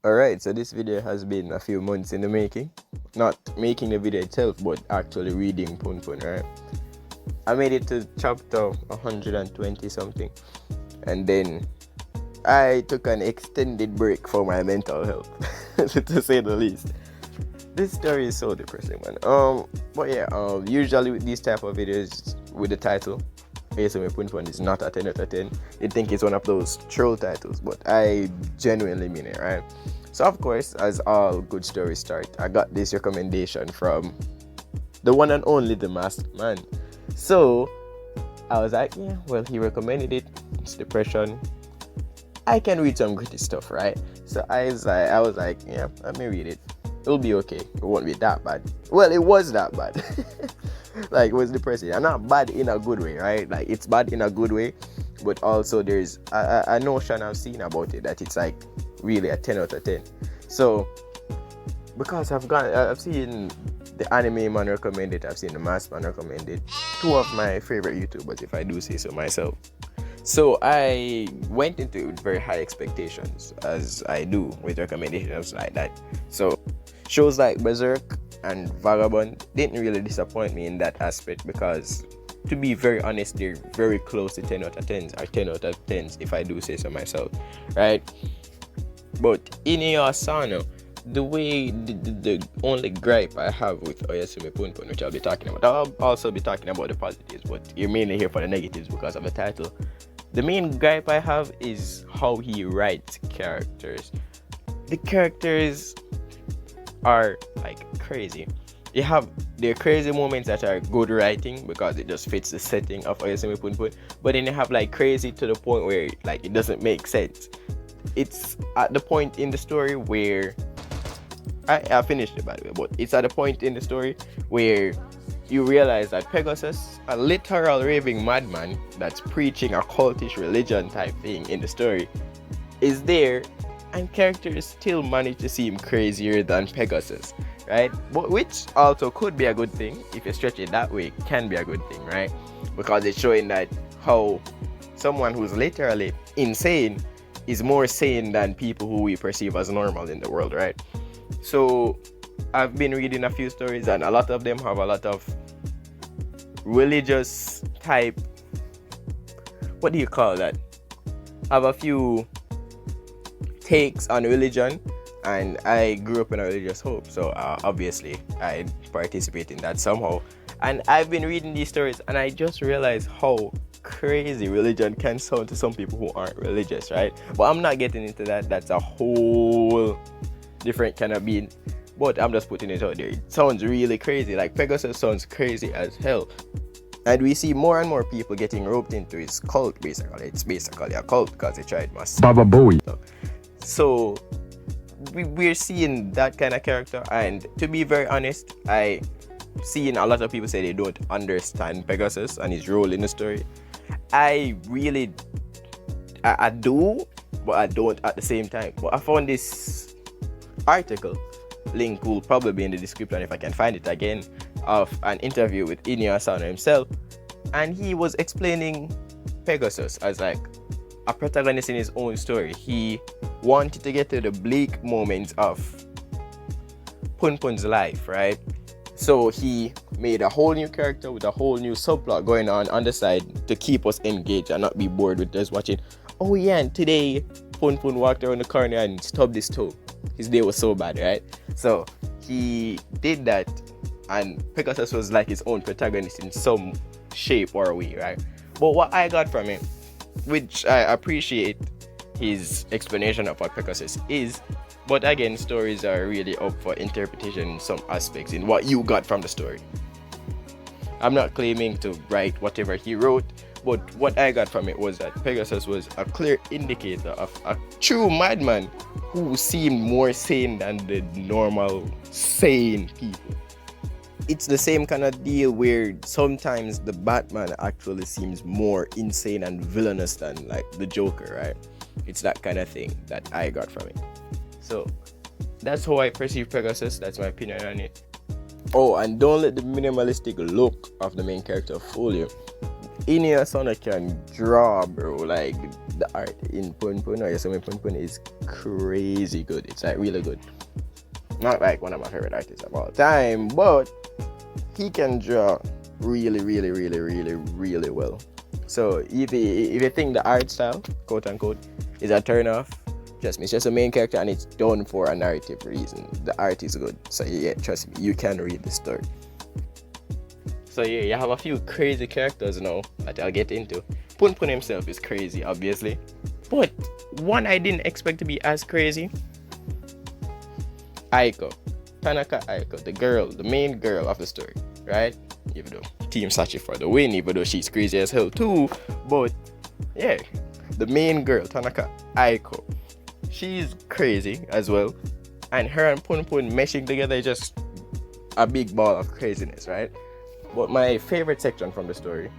Alright, so this video has been a few months in the making. Not making the video itself, but actually reading Punpun, right? I made it to chapter 120 something. And then I took an extended break for my mental health, to say the least. This story is so depressing, man. But yeah, usually with these type of videos with the title, Ayesome Punpun is not a 10 out of 10. You'd think it's one of those troll titles, but I genuinely mean it, right? So of course, as all good stories start, I got this recommendation from the one and only The Masked Man. So I was like, yeah, well, he recommended it. It's depression. I can read some gritty stuff, right? So I was like, yeah, let me read it. It'll be okay. It won't be that bad. Well, it was that bad. Like, it was depressing. And not bad in a good way, right? Like, it's bad in a good way, but also there's a notion I've seen about it that it's like really a 10 out of 10. So because I've seen the Anime Man recommend it, I've seen the Masked Man recommend it, two of my favorite YouTubers, if I do say so myself. So I went into it with very high expectations, as I do with recommendations like that. So shows like Berserk and Vagabond didn't really disappoint me in that aspect, because to be very honest, they're very close to 10 out of 10s, or 10 out of 10s if I do say so myself, right? But Inio Asano, the way the only gripe I have with Oyasumi Punpun, which I'll be talking about, I'll also be talking about the positives, but you're mainly here for the negatives because of the title. The main gripe I have is how he writes characters. The characters are like crazy. There are crazy moments that are good writing because it just fits the setting of Oyasumi Punpun, but then you have like crazy to the point where like it doesn't make sense. It's at the point in the story where I finished it, by the way, but it's at the point in the story where you realize that Pegasus, a literal raving madman that's preaching a cultish religion type thing in the story, is there, and characters still manage to seem crazier than Pegasus, right? But which also could be a good thing if you stretch it that way. Can be a good thing, right? Because it's showing that how someone who's literally insane is more sane than people who we perceive as normal in the world, right? So I've been reading a few stories, and a lot of them have a lot of religious type, what do you call that? Have a few takes on religion, and I grew up in a religious home, so obviously I participate in that somehow. And I've been reading these stories, and I just realized how crazy religion can sound to some people who aren't religious, right? But I'm not getting into that. That's a whole different kind of being. But I'm just putting it out there. It sounds really crazy. Like Pegasus sounds crazy as hell. And we see more and more people getting roped into his cult, basically. It's basically a cult because they tried mass Baba Bowie. So we're seeing that kind of character, and to be very honest, I seen a lot of people say they don't understand Pegasus and his role in the story. I do, but I don't at the same time. But I found this article, link will probably be in the description if I can find it again, of an interview with Inio Asano himself, and he was explaining Pegasus as like a protagonist in his own story. He wanted to get to the bleak moments of Punpun's life, right? So he made a whole new character with a whole new subplot going on the side to keep us engaged and not be bored with just watching, oh yeah, and today Punpun walked around the corner and stubbed his toe. His day was so bad, right? So he did that, and Pegasus was like his own protagonist in some shape or way, right? But what I got from it, which I appreciate his explanation of what Pegasus is, but again, stories are really up for interpretation in some aspects in what you got from the story. I'm not claiming to write whatever he wrote, but what I got from it was that Pegasus was a clear indicator of a true madman who seemed more sane than the normal sane people. It's the same kind of deal where sometimes the Batman actually seems more insane and villainous than like the Joker, right? It's that kind of thing that I got from it. So that's how I perceive Pegasus. That's my opinion on it. Oh, and don't let the minimalistic look of the main character fool you. Inio Asano can draw, bro. Like, the art in Punpun or Yasumi Punpun is crazy good. It's like really good. Not like one of my favorite artists of all time, but he can draw really, really, really, really, really well. So if you think the art style, quote unquote, is a turn off, trust me, it's just a main character and it's done for a narrative reason. The art is good. So yeah, trust me, you can read the story. So yeah, you have a few crazy characters now that I'll get into. Punpun himself is crazy, obviously. But one I didn't expect to be as crazy, Aiko. Tanaka Aiko, the main girl of the story, right? Even though Team Sachi for the win, even though she's crazy as hell too. But yeah, the main girl, Tanaka Aiko, she's crazy as well. And her and Punpun meshing together is just a big ball of craziness, right? But my favorite section from the story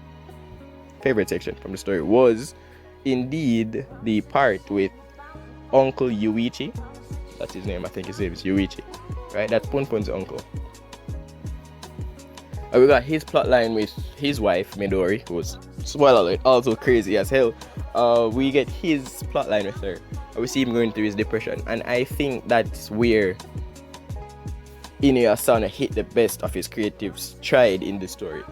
was indeed the part with Uncle Yuichi. That's his name, I think his name is Yuichi, right? That's Punpun's uncle. And we got his plotline with his wife Midori, who was, spoiler alert, also crazy as hell. We get his plotline with her. We see him going through his depression, and I think that's where Inu Asano hit the best of his creative stride in the story.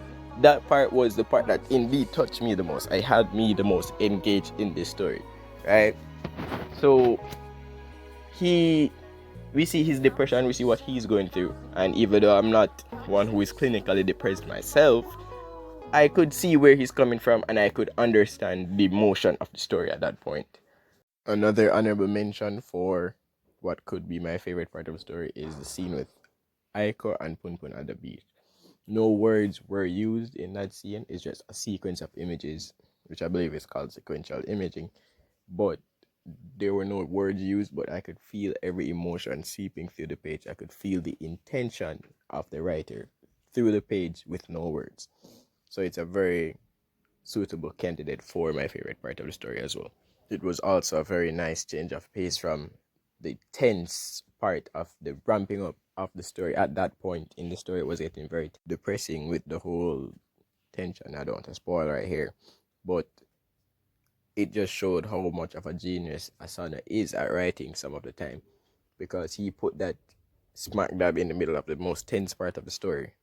That part was the part that indeed touched me the most. I had me the most engaged in this story, right? So we see his depression, we see what he's going through, and even though I'm not one who is clinically depressed myself, I could see where he's coming from and I could understand the emotion of the story at that point. Another honorable mention for what could be my favorite part of the story is the scene with Aiko and Punpun at the beach. No words were used in that scene. It's just a sequence of images, which I believe is called sequential imaging. But there were no words used, but I could feel every emotion seeping through the page. I could feel the intention of the writer through the page with no words. So it's a very suitable candidate for my favorite part of the story as well. It was also a very nice change of pace from the tense part of the ramping up of the story. At that point in the story, it was getting very depressing with the whole tension. I don't want to spoil right here, but it just showed how much of a genius Asano is at writing some of the time, because he put that smack dab in the middle of the most tense part of the story,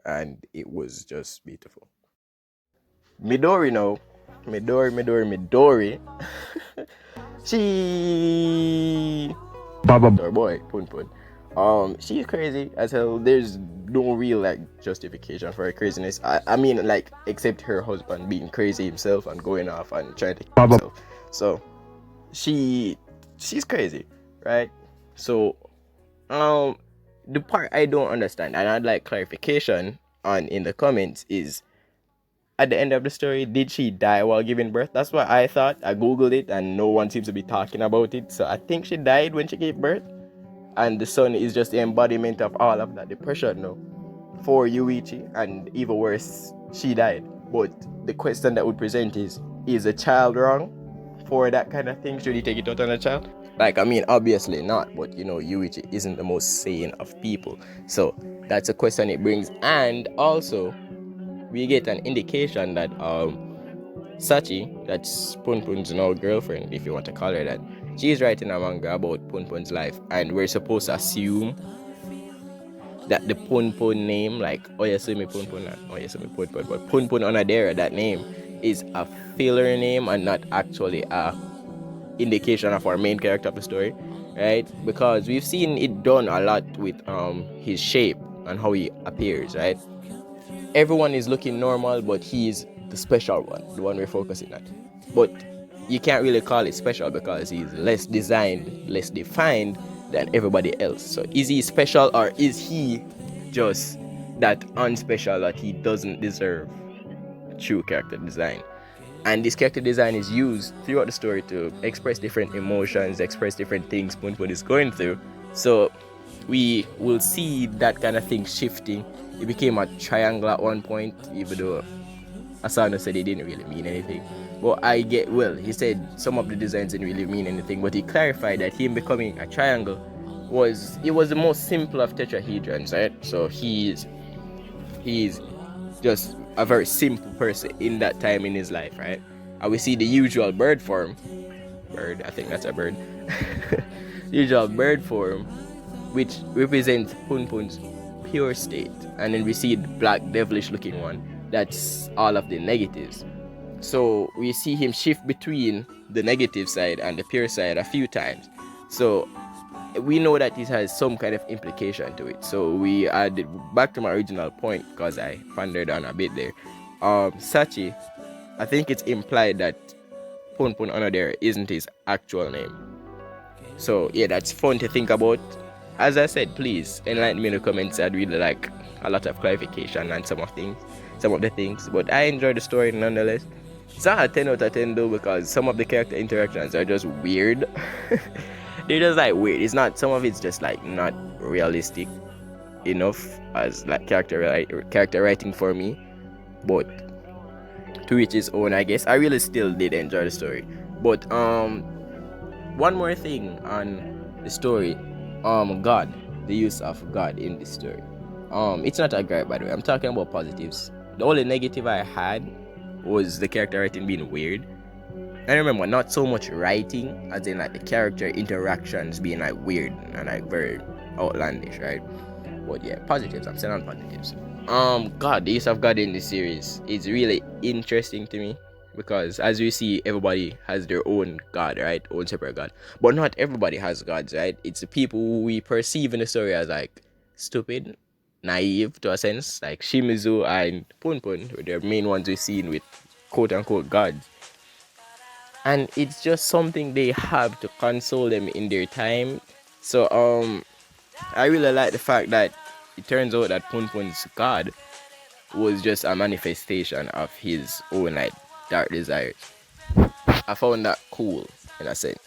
and it was just beautiful. Midori now. Midori. She... Our boy, Punpun. She's crazy as hell. There's no real like justification for her craziness. I mean, like, except her husband being crazy himself and going off and trying to kill himself. So she's crazy, right? So the part I don't understand and I'd like clarification on in the comments is, at the end of the story, did she die while giving birth? That's what I thought. I googled it and no one seems to be talking about it. So I think she died when she gave birth. And the son is just the embodiment of all of that depression now for Yuichi, and even worse, she died. But the question that would present is a child wrong for that kind of thing? Should he take it out on a child? Like, I mean, obviously not, but you know, Yuichi isn't the most sane of people. So that's a question it brings. And also, we get an indication that Sachi, that's Punpun's now girlfriend, if you want to call her that, she's writing a manga about Punpun's life, and we're supposed to assume that the Punpun name, like Oyasumi Punpun, but Punpun Onodera, that name is a filler name and not actually a indication of our main character of the story, right? Because we've seen it done a lot with his shape and how he appears, right? Everyone is looking normal, but he's the special one, the one we're focusing on. But you can't really call it special because he's less designed, less defined than everybody else. So is he special, or is he just that unspecial that he doesn't deserve true character design? And this character design is used throughout the story to express different emotions, express different things Punpun is going through. So we will see that kind of thing shifting. It became a triangle at one point, even though Asano said it didn't really mean anything. But he said some of the designs didn't really mean anything, but he clarified that him becoming a triangle was the most simple of tetrahedrons, right? So he's just a very simple person in that time in his life, right? and we see the usual bird form. Bird, I think that's a bird. Usual bird form, which represents Punpun's pure state, and then we see the black devilish looking one. That's all of the negatives. So we see him shift between the negative side and the pure side a few times. So we know that this has some kind of implication to it. So we added back to my original point because I pondered on a bit there. Sachi, I think it's implied that Punpun Onodera isn't his actual name. So yeah, that's fun to think about. As I said, please enlighten me in the comments. I'd really like a lot of clarification on some of the things. But I enjoyed the story nonetheless. It's not a 10 out of 10 though, because some of the character interactions are just weird. They're just like weird. It's not, some of it's just like not realistic enough as like character writing for me. But to each his own, I guess. I really still did enjoy the story. But one more thing on the story. God, the use of God in this story. It's not a gripe, by the way. I'm talking about positives. The only negative I had was the character writing being weird. I remember not so much writing as in like the character interactions being like weird and like very outlandish, right? But yeah, positives. I'm saying on positives. God, the use of God in this series is really interesting to me because as you see, everybody has their own God, right? Own separate God. But not everybody has gods, right? It's the people who we perceive in the story as like stupid, naive to a sense, like Shimizu and Punpun, they're the main ones we've seen with quote unquote gods. And it's just something they have to console them in their time. So I really like the fact that it turns out that Punpun's god was just a manifestation of his own like dark desires. I found that cool in a sense.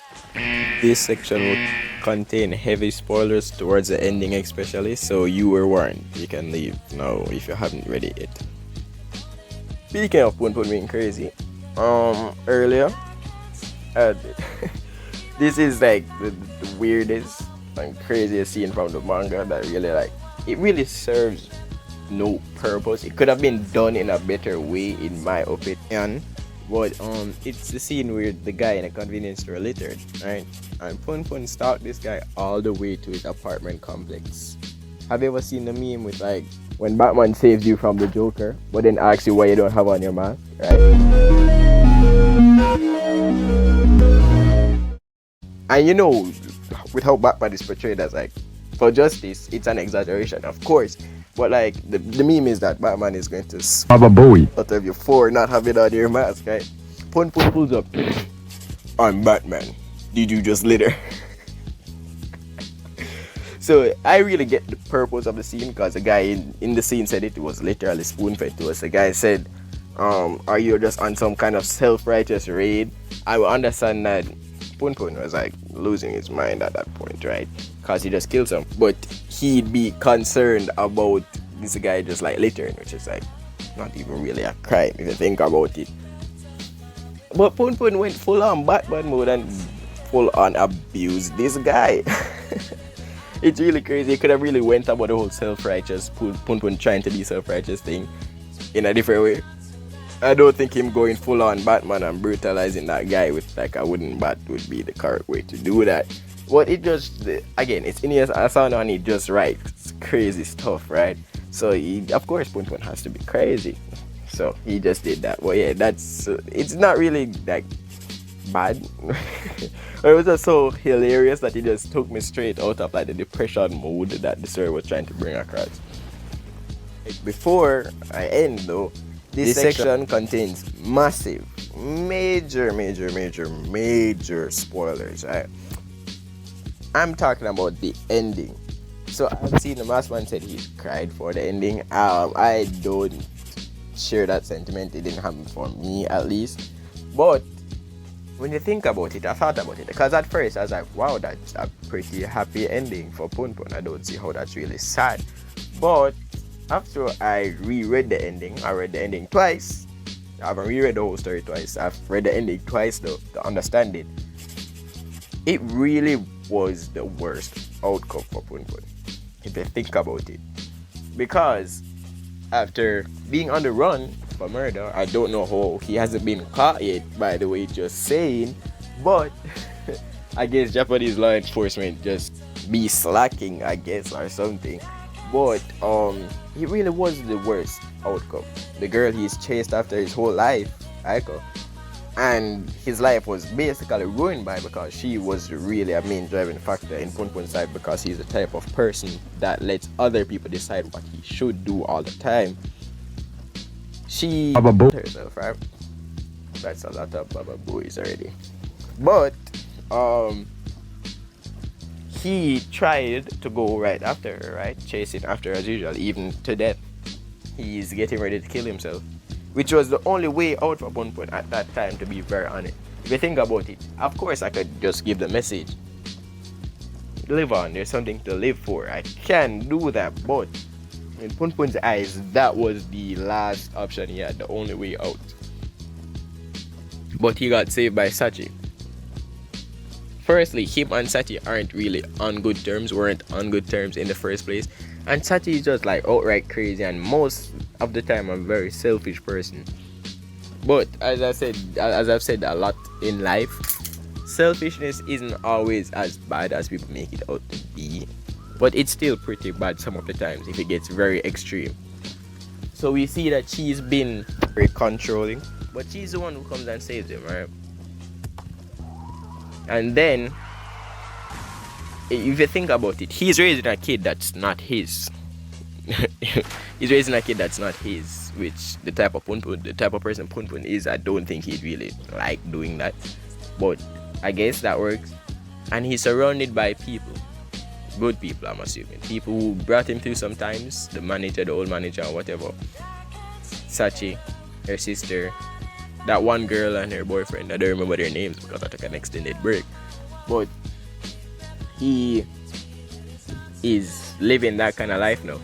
This section will contain heavy spoilers towards the ending especially, so you were warned. You can leave now if you haven't read it yet. Speaking of Punpun being crazy, earlier, this is like the weirdest and craziest scene from the manga that really like, it really serves no purpose. It could have been done in a better way in my opinion. But it's the scene where the guy in a convenience store littered, right? And Punpun stalked this guy all the way to his apartment complex. Have you ever seen the meme with like when Batman saves you from the Joker, but then asks you why you don't have on your mask, right? And you know, with how Batman is portrayed as like for justice, it's an exaggeration, of course. But like the meme is that Batman is going to Baba Bowie out of you for not having on your mask, right? Punpun pulls up. I'm Batman. Did you just litter? So I really get the purpose of the scene because the guy in the scene said it was literally spoon-fed to us. The guy said, are you just on some kind of self-righteous raid? I will understand that Punpun was like losing his mind at that point, right? Because he just killed some. But he'd be concerned about this guy just like littering, which is like not even really a crime if you think about it. But Punpun went full on Batman mode and full on abused this guy. It's really crazy. He could have really went about the whole self-righteous Punpun trying to be self-righteous thing in a different way. I don't think him going full on Batman and brutalizing that guy with like a wooden bat would be the correct way to do that. But it just, again, it's Iniesta Asano and he just writes crazy stuff, right? So of course Punpun has to be crazy. So he just did that. Well, yeah, it's not really like bad. It was just so hilarious that it just took me straight out of like the depression mode that the story was trying to bring across. Before I end though, this section contains massive, major spoilers, right? I'm talking about the ending. So I've seen the Masked Man said he cried for the ending. I don't share that sentiment. It didn't happen for me at least. But when you think about it, I thought about it. Because at first I was like, wow, that's a pretty happy ending for Punpun. I don't see how that's really sad. But after I reread the ending, I read the ending twice. I haven't reread the whole story twice. I've read the ending twice though to understand it. It really was the worst outcome for Punpun, if you think about it. Because after being on the run for murder. I don't know how he hasn't been caught yet, by the way, just saying. But I guess Japanese law enforcement just be slacking, I guess, or something. But it really was the worst outcome. The girl he's chased after his whole life, Aiko, and his life was basically ruined by, because she was really a main driving factor in Punpun's life, because he's the type of person that lets other people decide what he should do all the time. She herself, right? That's a lot of Baba boys already. But he tried to go right after her, right? Chasing after her as usual, even to death. He's getting ready to kill himself, which was the only way out for Punpun at that time, to be very honest. If you think about it, of course I could just give the message, live on, there's something to live for. I can do that, but in Punpun's eyes, that was the last option he had, the only way out. But he got saved by Sachi. Firstly, him and Sachi aren't really on good terms, weren't on good terms in the first place. And Sachi is just like outright crazy, and most of the time a very selfish person. But as I've said a lot in life, selfishness isn't always as bad as people make it out to be. But it's still pretty bad some of the times if it gets very extreme. So we see that she's been very controlling, but she's the one who comes and saves him, right? And then, if you think about it, he's raising a kid that's not his. He's raising a kid that's not his, which the type of person Punpun is, I don't think he'd really like doing that. But I guess that works. And he's surrounded by people, good people, I'm assuming. People who brought him through sometimes, the manager, the old manager, or whatever. Sachi, her sister, that one girl and her boyfriend. I don't remember their names because I took an extended break. But he is living that kind of life now.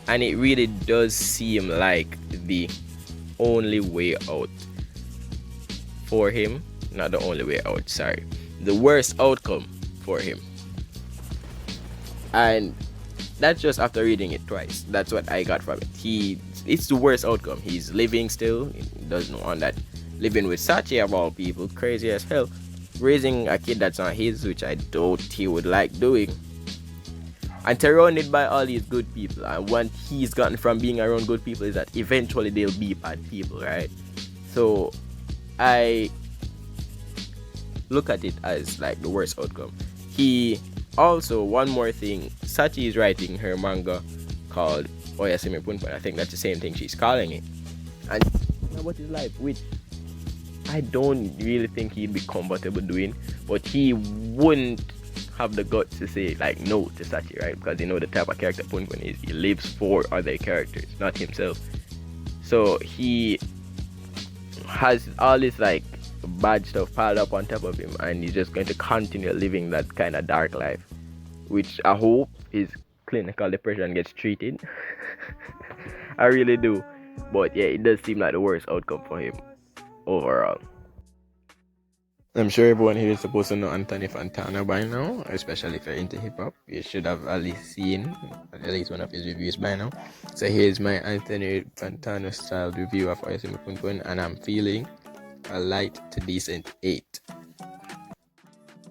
And it really does seem like the only way out for him. Not the only way out, sorry. The worst outcome for him. And that's just after reading it twice. That's what I got from it. It's the worst outcome. He's living still. He doesn't want that. Living with Sachi of all people, crazy as hell. Raising a kid that's not his, which I doubt he would like doing. And surrounded by all these good people. And what he's gotten from being around good people is that eventually they'll be bad people, right? So I look at it as like the worst outcome. He also, one more thing, Sachi is writing her manga called Oyasumi Punpun. I think that's the same thing she's calling it. And about his life, which I don't really think he'd be comfortable doing, but he wouldn't have the guts to say like no to Sachi, right? Because you know the type of character Punpun is. He lives for other characters, not himself. So he has all this like bad stuff piled up on top of him, and he's just going to continue living that kind of dark life, which I hope his clinical depression gets treated. I really do. But yeah, it does seem like the worst outcome for him overall. I'm sure everyone here is supposed to know Anthony Fantano by now, especially if you're into hip-hop. You should have at least seen at least one of his reviews by now. So here's my Anthony Fantano style review of Oyasumi Punpun, and I'm feeling a light to decent 8.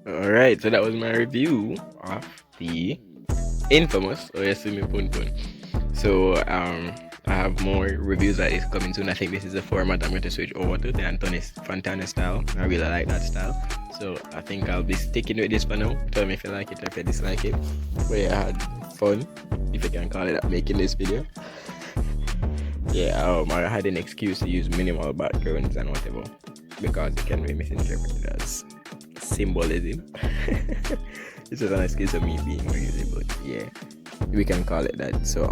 Alright, so that was my review of the infamous Oyasumi Punpun. So I have more reviews that is coming soon. I think this is the format I'm going to switch over to, the Anthony Fantano style. I really like that style. So I think I'll be sticking with this for now. Tell me if you like it or if you dislike it. But yeah, I had fun, if you can call it that, making this video. Yeah, I had an excuse to use minimal backgrounds and whatever, because it can be misinterpreted as symbolism. It's just an excuse of me being lazy, but yeah, we can call it that. So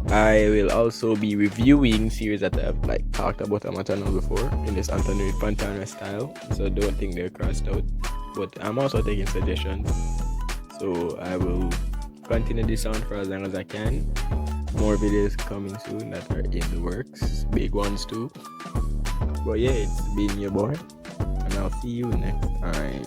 I will also be reviewing series that I've like talked about on my channel before in this Anthony Fantano style, so don't think they're crossed out. But I'm also taking suggestions, so I will continue this on for as long as I can. More videos coming soon that are in the works, big ones too. But yeah, it's been your boy, and I'll see you next time.